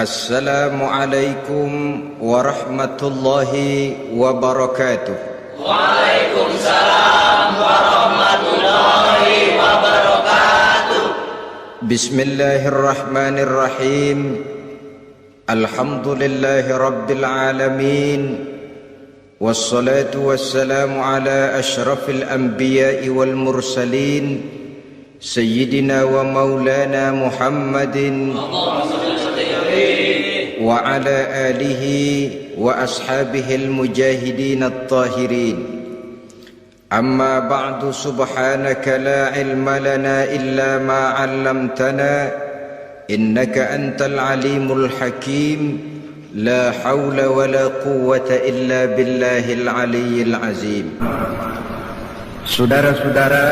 Assalamualaikum warahmatullahi wabarakatuh. Waalaikumsalam warahmatullahi wabarakatuh. Bismillahirrahmanirrahim. Alhamdulillahi rabbil alamin. Wassalatu wassalamu ala ashrafil anbiya'i wal mursalin, Sayyidina wa maulana Muhammadin wa ala alihi wa ashabihil mujahidin at-tahirin. Amma ba'du, subhanaka la ilma lana illa ma 'allamtana innaka antal alimul hakim. La hawla wa la quwwata illa billahil aliyyil azim. Saudara-saudara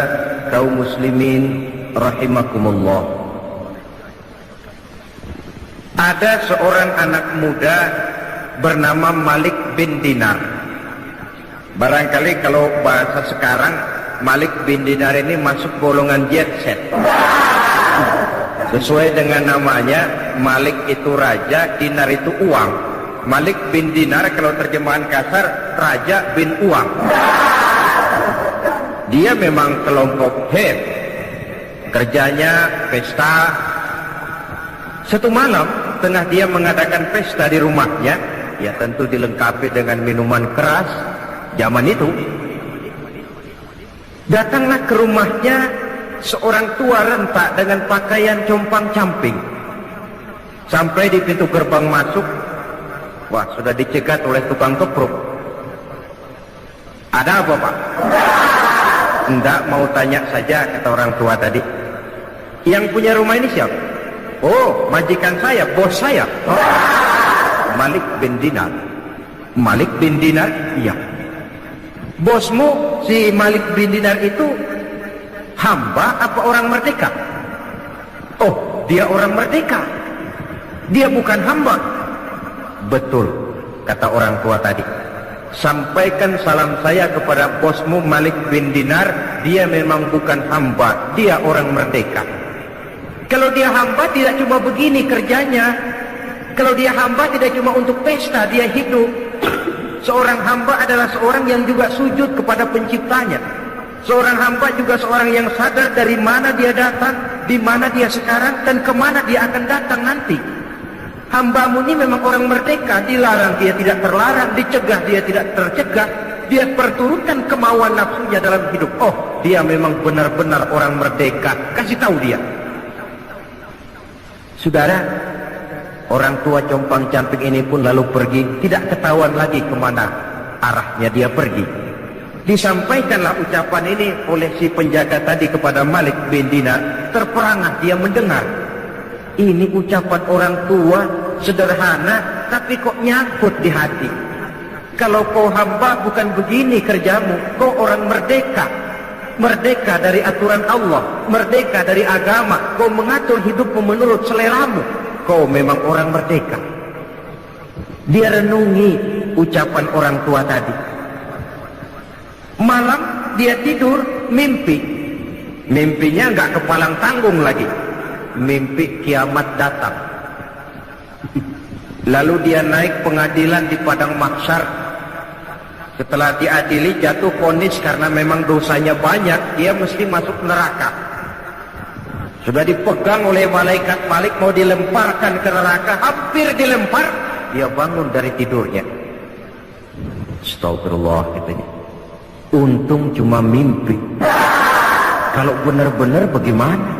kaum muslimin rahimakumullah, ada seorang anak muda bernama Malik bin Dinar. Barangkali kalau bahasa sekarang, Malik bin Dinar ini masuk golongan jet set. Sesuai dengan namanya, Malik itu raja, Dinar itu uang. Malik bin Dinar kalau terjemahan kasar, raja bin uang. Dia memang kelompok head, kerjanya pesta. Satu malam tengah dia mengadakan pesta di rumahnya, ya tentu dilengkapi dengan minuman keras zaman itu. Datanglah ke rumahnya seorang tua rentak dengan pakaian compang-camping. Sampai di pintu gerbang masuk, wah, sudah dicegat oleh tukang kepruk. Ada apa, Pak? Enggak, mau tanya saja, kata orang tua tadi. Yang punya rumah ini siapa? Oh, majikan saya, bos saya. Oh, Malik bin Dinar. Malik bin Dinar? Iya. Bosmu si Malik bin Dinar itu hamba apa orang merdeka? Oh, dia orang merdeka. Dia bukan hamba. Betul, kata orang tua tadi. Sampaikan salam saya kepada bosmu Malik bin Dinar. Dia memang bukan hamba, dia orang merdeka. Kalau dia hamba tidak cuma begini kerjanya. Kalau dia hamba tidak cuma untuk pesta, dia hidup. Seorang hamba adalah seorang yang juga sujud kepada penciptanya. Seorang hamba juga seorang yang sadar dari mana dia datang, di mana dia sekarang, dan kemana dia akan datang nanti. Hambamu ini memang orang merdeka, dilarang dia tidak terlarang, dicegah dia tidak tercegah, dia perturutkan kemauan nafsunya dalam hidup. Oh, dia memang benar-benar orang merdeka, kasih tahu dia. Saudara, orang tua compang-camping ini pun lalu pergi, tidak ketahuan lagi kemana arahnya dia pergi. Disampaikanlah ucapan ini oleh si penjaga tadi kepada Malik bin Dinar. Terperangah dia mendengar. Ini ucapan orang tua sederhana, tapi kok nyangkut di hati. Kalau kau hamba bukan begini kerjamu, kau orang merdeka. Merdeka dari aturan Allah, merdeka dari agama. Kau mengatur hidupmu menurut seleramu. Kau memang orang merdeka. Dia renungi ucapan orang tua tadi. Malam dia tidur, mimpi. Mimpinya enggak kepalang tanggung lagi. Mimpi kiamat datang. Lalu dia naik pengadilan di padang mahsyar. Setelah diadili, jatuh vonis karena memang dosanya banyak, dia mesti masuk neraka. Sudah dipegang oleh malaikat Malik, mau dilemparkan ke neraka, hampir dilempar. Dia bangun dari tidurnya. Astagfirullah, katanya. Untung cuma mimpi. Kalau benar-benar bagaimana?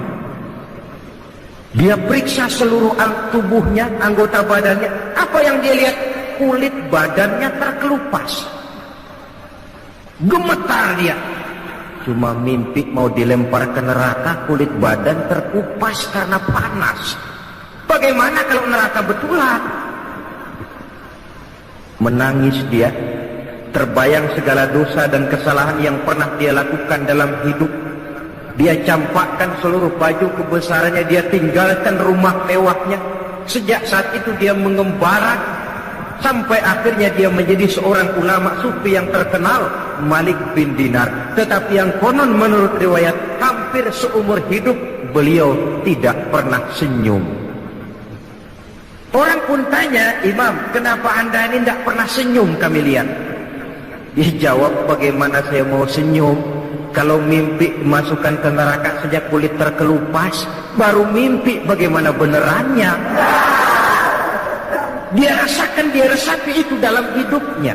Dia periksa seluruh tubuhnya, anggota badannya. Apa yang dia lihat? Kulit badannya terkelupas. Gemetar dia. Cuma mimpi mau dilempar ke neraka, kulit badan terkupas karena panas. Bagaimana kalau neraka betulan? Menangis dia. Terbayang segala dosa dan kesalahan yang pernah dia lakukan dalam hidup. Dia campakkan seluruh baju kebesarannya, dia tinggalkan rumah mewahnya. Sejak saat itu dia mengembara sampai akhirnya dia menjadi seorang ulama sufi yang terkenal, Malik bin Dinar. Tetapi yang konon menurut riwayat hampir seumur hidup beliau tidak pernah senyum. Orang pun tanya, Imam, kenapa anda ini tidak pernah senyum kami lihat? Dia jawab, bagaimana saya mau senyum? Kalau mimpi masukkan ke neraka sejak kulit terkelupas, baru mimpi bagaimana benerannya. Dia rasakan, dia resapi itu dalam hidupnya.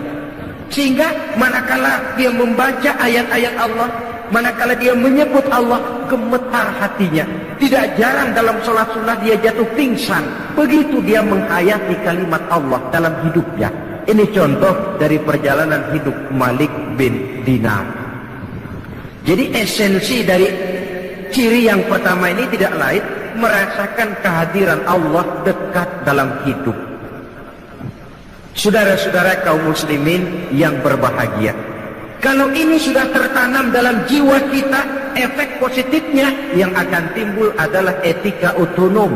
Sehingga manakala dia membaca ayat-ayat Allah, manakala dia menyebut Allah, gemetar hatinya. Tidak jarang dalam sholat sunnah dia jatuh pingsan. Begitu dia menghayati kalimat Allah dalam hidupnya. Ini contoh dari perjalanan hidup Malik bin Dinar. Jadi esensi dari ciri yang pertama ini tidak lain merasakan kehadiran Allah dekat dalam hidup. Saudara-saudara kaum muslimin yang berbahagia, kalau ini sudah tertanam dalam jiwa kita, efek positifnya yang akan timbul adalah etika otonom.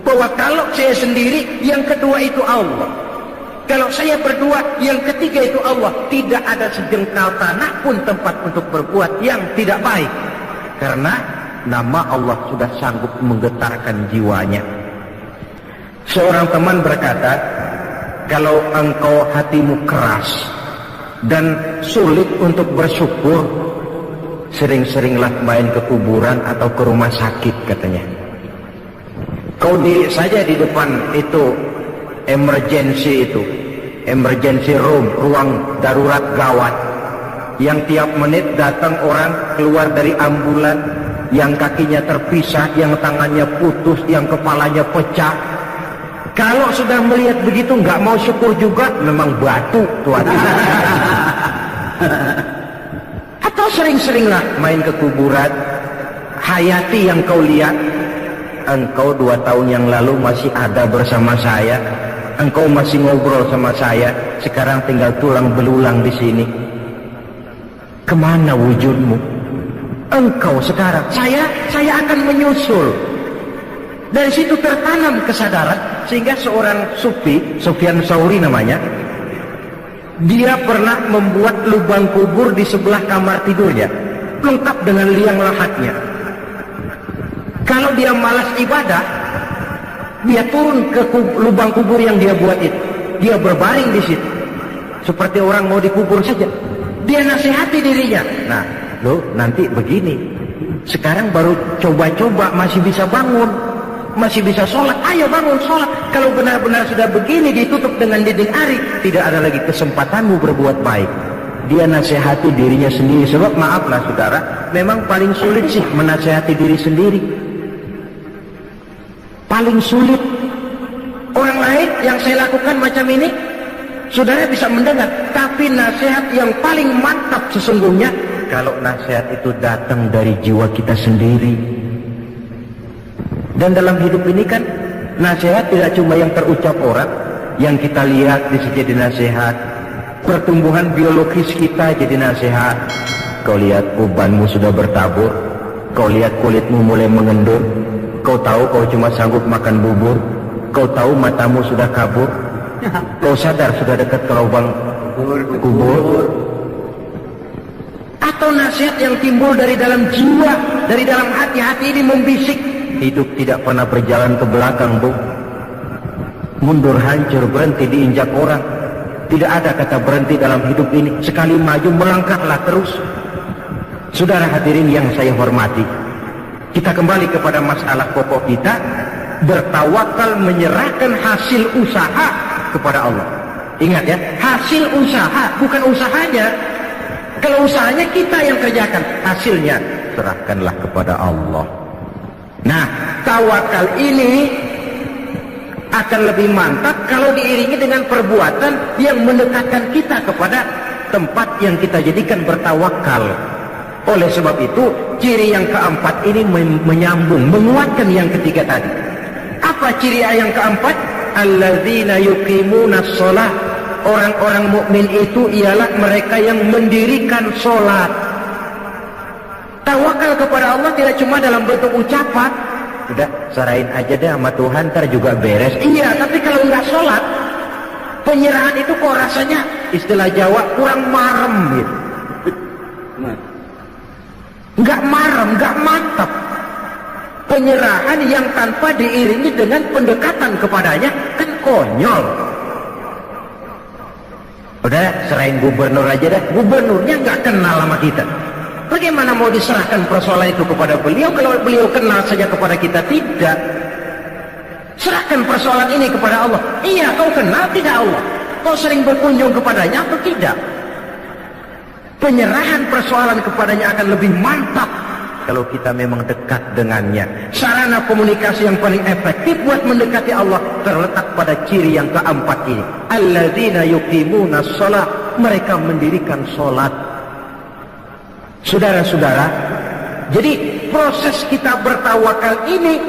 Bahwa kalau saya sendiri, yang kedua itu Allah. Kalau saya berdua, yang ketiga itu Allah. Tidak ada sejengkal tanah pun tempat untuk berbuat yang tidak baik. Karena nama Allah sudah sanggup menggetarkan jiwanya. Seorang teman berkata, kalau engkau hatimu keras dan sulit untuk bersyukur, sering-seringlah main ke kuburan atau ke rumah sakit katanya. Kau diri saja di depan itu emergency room, ruang darurat gawat, yang tiap menit datang orang keluar dari ambulan, yang kakinya terpisah, yang tangannya putus, yang kepalanya pecah. Kalau sudah melihat begitu nggak mau syukur juga, memang batu tuan. Atau sering-seringlah main ke kuburan, hayati yang kau lihat. Engkau 2 tahun yang lalu masih ada bersama saya, engkau masih ngobrol sama saya, sekarang tinggal tulang belulang di sini. Kemana wujudmu? Engkau sekarang, saya akan menyusul. Dari situ tertanam kesadaran, sehingga seorang sufi, Sufyan Tsauri namanya, dia pernah membuat lubang kubur di sebelah kamar tidurnya, lengkap dengan liang lahatnya. Kalau dia malas ibadah, dia turun ke lubang kubur yang dia buat itu, dia berbaring di situ, seperti orang mau dikubur saja. Dia nasihati dirinya, nah lo nanti begini, sekarang baru coba-coba masih bisa bangun, masih bisa sholat, ayo bangun sholat. Kalau benar-benar sudah begini ditutup dengan dinding ari, tidak ada lagi kesempatanmu berbuat baik. Dia nasihati dirinya sendiri. Sebab maaflah saudara, memang paling sulit sih menasihati diri sendiri. Paling sulit. Orang lain yang saya lakukan macam ini, saudara bisa mendengar, tapi nasihat yang paling mantap sesungguhnya kalau nasihat itu datang dari jiwa kita sendiri. Dan dalam hidup ini kan nasihat tidak cuma yang terucap orang, yang kita lihat bisa jadi nasihat. Pertumbuhan biologis kita jadi nasihat. Kau lihat ubanmu sudah bertabur, kau lihat kulitmu mulai mengendur, kau tahu kau cuma sanggup makan bubur, kau tahu matamu sudah kabur, kau sadar sudah dekat ke lubang kubur. Atau nasihat yang timbul dari dalam jiwa, dari dalam hati ini membisik, hidup tidak pernah berjalan ke belakang, Bu. Mundur hancur, berhenti diinjak orang. Tidak ada kata berhenti dalam hidup ini. Sekali maju melangkahlah terus. Saudara hadirin yang saya hormati, kita kembali kepada masalah pokok kita, bertawakal menyerahkan hasil usaha kepada Allah. Ingat ya, hasil usaha, bukan usahanya. Kalau usahanya kita yang kerjakan, hasilnya serahkanlah kepada Allah. Nah, tawakal ini akan lebih mantap kalau diiringi dengan perbuatan yang mendekatkan kita kepada tempat yang kita jadikan bertawakal. Oleh sebab itu, ciri yang keempat ini menyambung, menguatkan yang ketiga tadi. Apa ciri yang keempat? Alladzina yuqimunas shalah. Orang-orang mukmin itu ialah mereka yang mendirikan sholat. Tawakal kepada Allah tidak cuma dalam bentuk ucapan, udah serahin aja deh sama Tuhan, ntar juga beres. Iya, tapi kalau nggak sholat, penyerahan itu kok rasanya istilah Jawa kurang marem gitu. Nggak marem, nggak mantap. Penyerahan yang tanpa diiringi dengan pendekatan kepadanya, kan konyol. Udah, serahin gubernur aja dah. Gubernurnya nggak kenal sama kita. Bagaimana mau diserahkan persoalan itu kepada beliau kalau beliau kenal saja kepada kita? Tidak. Serahkan persoalan ini kepada Allah. Iya, kau kenal tidak Allah? Kau sering berkunjung kepadanya atau tidak? Penyerahan persoalan kepadanya akan lebih mantap kalau kita memang dekat dengannya. Sarana komunikasi yang paling efektif buat mendekati Allah terletak pada ciri yang keempat ini. Alladzina yuqimuna shalah, mereka mendirikan salat. Saudara-saudara, jadi proses kita bertawakal ini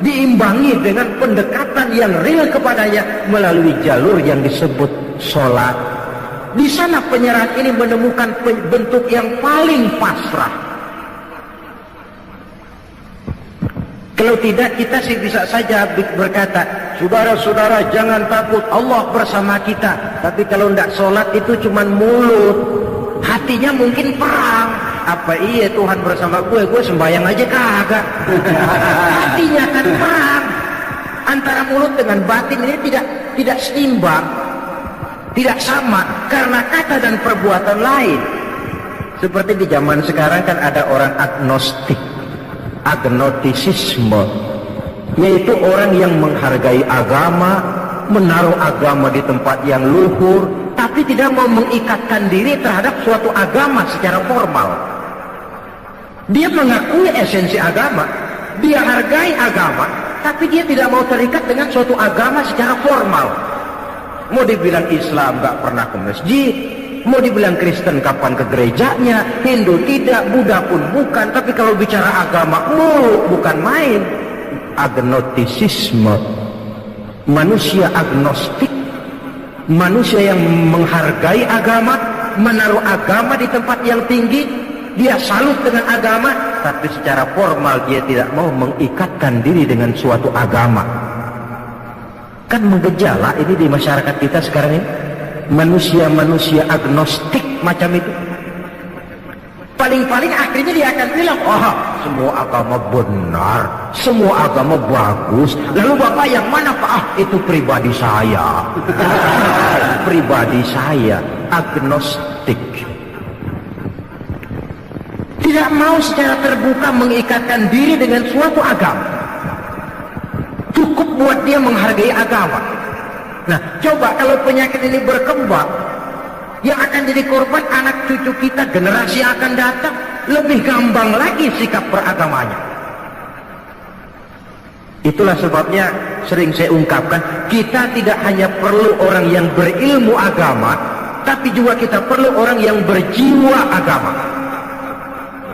diimbangi dengan pendekatan yang real kepadanya melalui jalur yang disebut salat. Di sana penyerahan ini menemukan bentuk yang paling pasrah. Kalau tidak, kita sih bisa saja berkata, saudara-saudara jangan takut, Allah bersama kita. Tapi kalau tidak sholat itu cuma mulut, hatinya mungkin perang. Apa iya Tuhan bersama gue sembahyang aja kagak. Hatinya kan perang. Antara mulut dengan batin ini tidak seimbang, tidak sama karena kata dan perbuatan lain. Seperti di zaman sekarang kan ada orang agnostik, agnotisisme, yaitu orang yang menghargai agama, menaruh agama di tempat yang luhur, tapi tidak mau mengikatkan diri terhadap suatu agama secara formal. Dia mengakui esensi agama, dia hargai agama, tapi dia tidak mau terikat dengan suatu agama secara formal. Mau dibilang Islam gak pernah ke masjid, mau dibilang Kristen kapan ke gerejanya, Hindu tidak, Buddha pun bukan. Tapi kalau bicara agama, bukan main. Agnotisisme, manusia agnostik, manusia yang menghargai agama, menaruh agama di tempat yang tinggi. Dia salut dengan agama, tapi secara formal dia tidak mau mengikatkan diri dengan suatu agama. Kan menggejala ini di masyarakat kita sekarang ini. Manusia-manusia agnostik macam itu. Paling-paling akhirnya dia akan bilang, semua agama benar, semua agama bagus. Lalu Bapak yang mana Pak? Itu pribadi saya. Pribadi saya, agnostik. Tidak mau secara terbuka mengikatkan diri dengan suatu agama. Cukup buat dia menghargai agama. Nah, coba kalau penyakit ini berkembang, yang akan jadi korban anak cucu kita, generasi yang akan datang, lebih gampang lagi sikap beragamanya. Itulah sebabnya sering saya ungkapkan, kita tidak hanya perlu orang yang berilmu agama, tapi juga kita perlu orang yang berjiwa agama.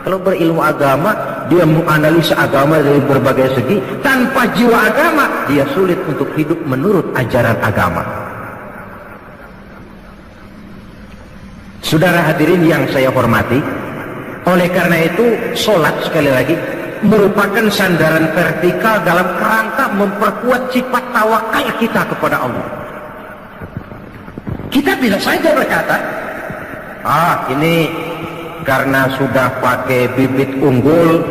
Kalau berilmu agama, dia menganalisa agama dari berbagai segi. Tanpa jiwa agama, dia sulit untuk hidup menurut ajaran agama. Saudara hadirin yang saya hormati, oleh karena itu, sholat sekali lagi merupakan sandaran vertikal dalam kerangka memperkuat sifat tawakal kita kepada Allah. Kita bisa saja berkata, ini karena sudah pakai bibit unggul,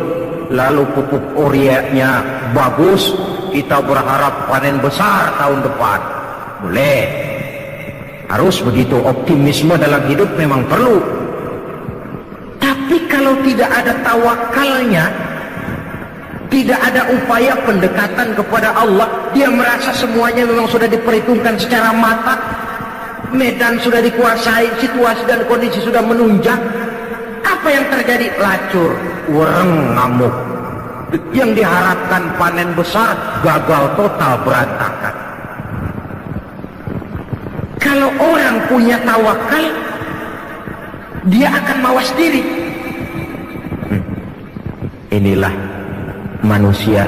lalu pupuk ureanya bagus, kita berharap panen besar tahun depan. Boleh, harus begitu. Optimisme dalam hidup memang perlu. Tapi kalau tidak ada tawakalnya, tidak ada upaya pendekatan kepada Allah, dia merasa semuanya memang sudah diperhitungkan secara matang, medan sudah dikuasai, situasi dan kondisi sudah menunjang. Apa yang terjadi? Lacur, wereng, ngamuk. Yang diharapkan panen besar, gagal total, berantakan. Kalau orang punya tawakal, dia akan mawas diri. Inilah manusia.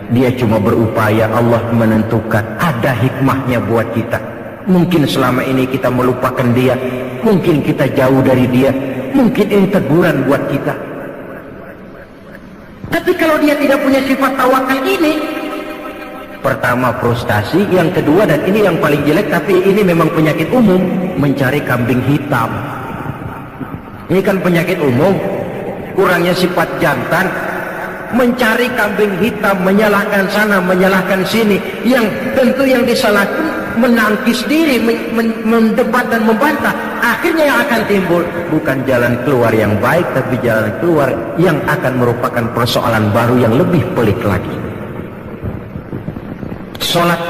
Dia cuma berupaya, Allah menentukan. Ada hikmahnya buat kita. Mungkin selama ini kita melupakan dia, mungkin kita jauh dari dia, mungkin ini teguran buat kita. Tapi kalau dia tidak punya sifat tawakal ini, pertama frustasi, yang kedua, dan ini yang paling jelek, tapi ini memang penyakit umum, mencari kambing hitam. Ini kan penyakit umum, kurangnya sifat jantan, mencari kambing hitam, menyalahkan sana, menyalahkan sini. Yang tentu yang disalahkan menangkis diri, mendebat dan membantah. Akhirnya yang akan timbul bukan jalan keluar yang baik, tapi jalan keluar yang akan merupakan persoalan baru yang lebih pelik lagi. Salat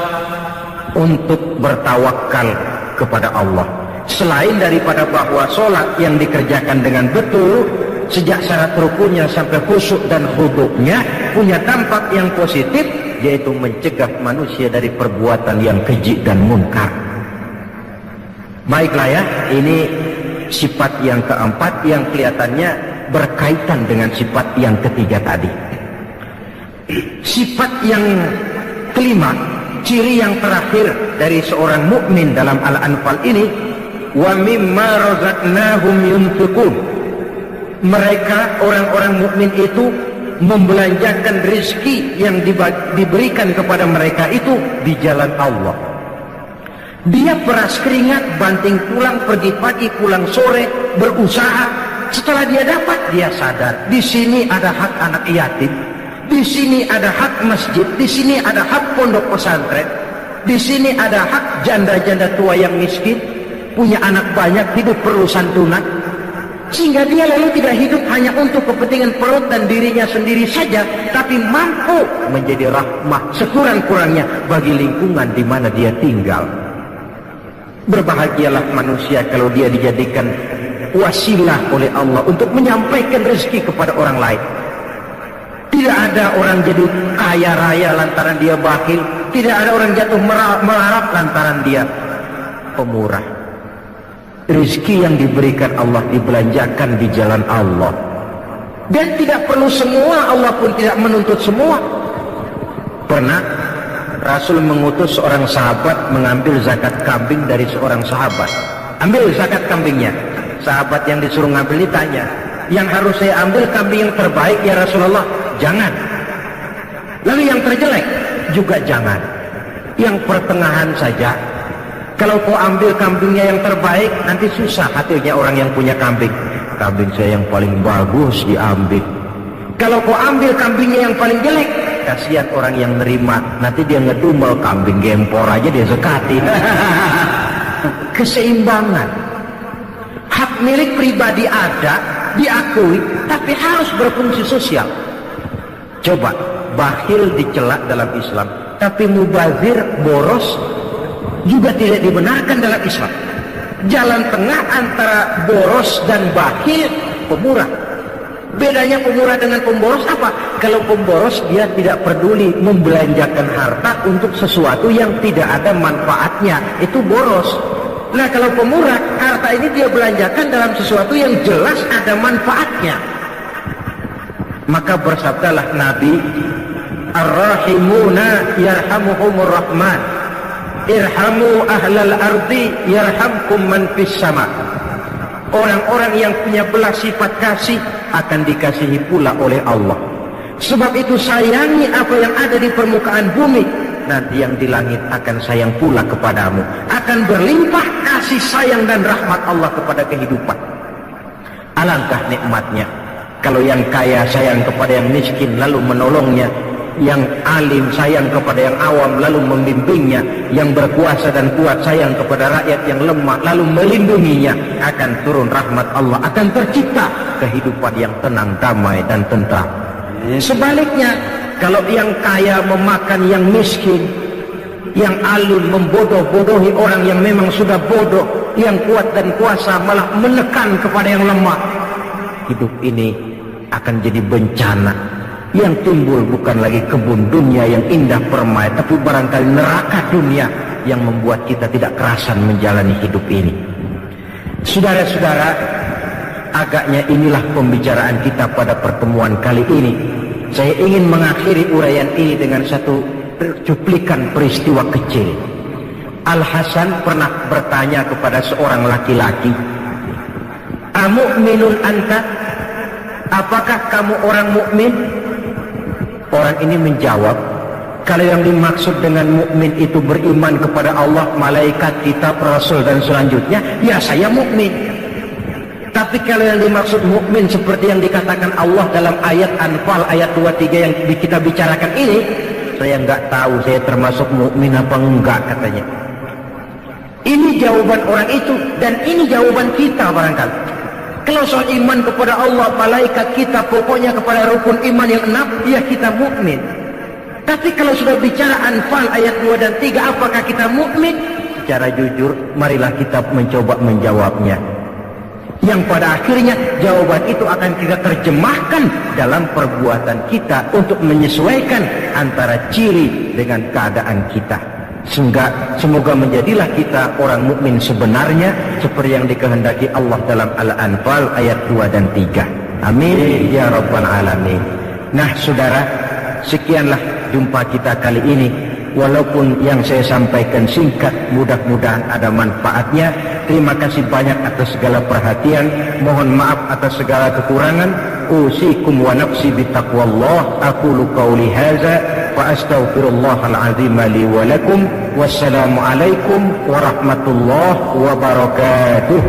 untuk bertawakal kepada Allah. Selain daripada bahwa salat yang dikerjakan dengan betul, sejak syarat rukunnya sampai khusyuk dan khudu'nya punya dampak yang positif, yaitu mencegah manusia dari perbuatan yang keji dan munkar. Baiklah ya, ini sifat yang keempat yang kelihatannya berkaitan dengan sifat yang ketiga tadi. Sifat yang kelima, ciri yang terakhir dari seorang mukmin dalam Al-Anfal ini, wa mimma razaqnahum yunfiqun. Mereka orang-orang mukmin itu membelanjakan rezeki yang diberikan kepada mereka itu di jalan Allah. Dia peras keringat, banting tulang, pergi pagi pulang sore, berusaha. Setelah dia dapat, dia sadar di sini ada hak anak yatim, di sini ada hak masjid, di sini ada hak pondok pesantren, di sini ada hak janda-janda tua yang miskin, punya anak banyak, hidup perlu santunan. Sehingga dia lalu tidak hidup hanya untuk kepentingan perut dan dirinya sendiri saja, tapi mampu menjadi rahmah sekurang-kurangnya bagi lingkungan di mana dia tinggal. Berbahagialah manusia kalau dia dijadikan wasilah oleh Allah untuk menyampaikan rezeki kepada orang lain. Tidak ada orang jadi kaya raya lantaran dia bakhil, tidak ada orang jatuh melarat lantaran dia pemurah. Rezeki yang diberikan Allah dibelanjakan di jalan Allah, dan tidak perlu semua, Allah pun tidak menuntut semua. Pernah Rasul mengutus seorang sahabat mengambil zakat kambing dari seorang sahabat. Ambil zakat kambingnya. Sahabat yang disuruh ngambil ditanya, yang harus saya ambil kambing yang terbaik ya Rasulullah? Jangan. Lalu yang terjelek? Juga jangan. Yang pertengahan saja. Kalau kau ambil kambingnya yang terbaik, nanti susah hatinya orang yang punya kambing. Kambing saya yang paling bagus diambil. Kalau kau ambil kambingnya yang paling jelek, kasihan orang yang nerima, nanti dia ngedumel, kambing gempor aja dia zakati. Keseimbangan. Hak milik pribadi ada, diakui, tapi harus berfungsi sosial. Coba, bakhil dicela dalam Islam, tapi mubazir, boros juga tidak dibenarkan dalam Islam. Jalan tengah antara boros dan bakhil, pemurah. Bedanya pemurah dengan pemboros apa? Kalau pemboros dia tidak peduli membelanjakan harta untuk sesuatu yang tidak ada manfaatnya, itu boros. Nah kalau pemurah, harta ini dia belanjakan dalam sesuatu yang jelas ada manfaatnya. Maka bersabdalah Nabi, Ar-Rahimuna yarhamuhumur Rahman, irhamu ahlal ardi yarhamkum man fis sama. Orang-orang yang punya belas sifat kasih akan dikasihi pula oleh Allah. Sebab itu sayangi apa yang ada di permukaan bumi, nanti yang di langit akan sayang pula kepadamu. Akan berlimpah kasih sayang dan rahmat Allah kepada kehidupan. Alangkah nikmatnya kalau yang kaya sayang kepada yang miskin lalu menolongnya, yang alim sayang kepada yang awam lalu membimbingnya, yang berkuasa dan kuat sayang kepada rakyat yang lemah lalu melindunginya, akan turun rahmat Allah, akan tercipta kehidupan yang tenang, damai dan tentram. Sebaliknya, kalau yang kaya memakan yang miskin, yang alim membodoh-bodohi orang yang memang sudah bodoh, yang kuat dan kuasa malah menekan kepada yang lemah, hidup ini akan jadi bencana. Yang timbul bukan lagi kebun dunia yang indah permai, tapi barangkali neraka dunia yang membuat kita tidak kerasan menjalani hidup ini. Saudara-saudara, agaknya inilah pembicaraan kita pada pertemuan kali ini. Saya ingin mengakhiri uraian ini dengan satu cuplikan peristiwa kecil. Al-Hasan pernah bertanya kepada seorang laki-laki, "Amu'minun anta?" Apakah kamu orang mukmin? Orang ini menjawab, kalau yang dimaksud dengan mukmin itu beriman kepada Allah, malaikat, kitab, rasul dan selanjutnya, ya saya mukmin. Tapi kalau yang dimaksud mukmin seperti yang dikatakan Allah dalam ayat Anfal ayat 23 yang kita bicarakan ini, saya nggak tahu saya termasuk mukmin apa enggak katanya. Ini jawaban orang itu dan ini jawaban kita barangkali. Kalau soal iman kepada Allah, malaikat kita, pokoknya kepada rukun iman yang 6, ya kita mukmin. Tapi kalau sudah bicara Anfal ayat 2 dan 3, apakah kita mukmin? Secara jujur, marilah kita mencoba menjawabnya. Yang pada akhirnya jawaban itu akan kita terjemahkan dalam perbuatan kita untuk menyesuaikan antara ciri dengan keadaan kita. Semoga menjadilah kita orang mukmin sebenarnya seperti yang dikehendaki Allah dalam Al-Anfal ayat 2 dan 3. Amin ya rabbal alamin. Nah saudara, sekianlah jumpa kita kali ini. Walaupun yang saya sampaikan singkat, mudah-mudahan ada manfaatnya. Terima kasih banyak atas segala perhatian. Mohon maaf atas segala kekurangan. Usikum wa nafsi bitaqwallah. Aqulu qawli hadza wa astaghfirullahal azim li wa lakum. Wassalamu alaikum warahmatullahi wabarakatuh.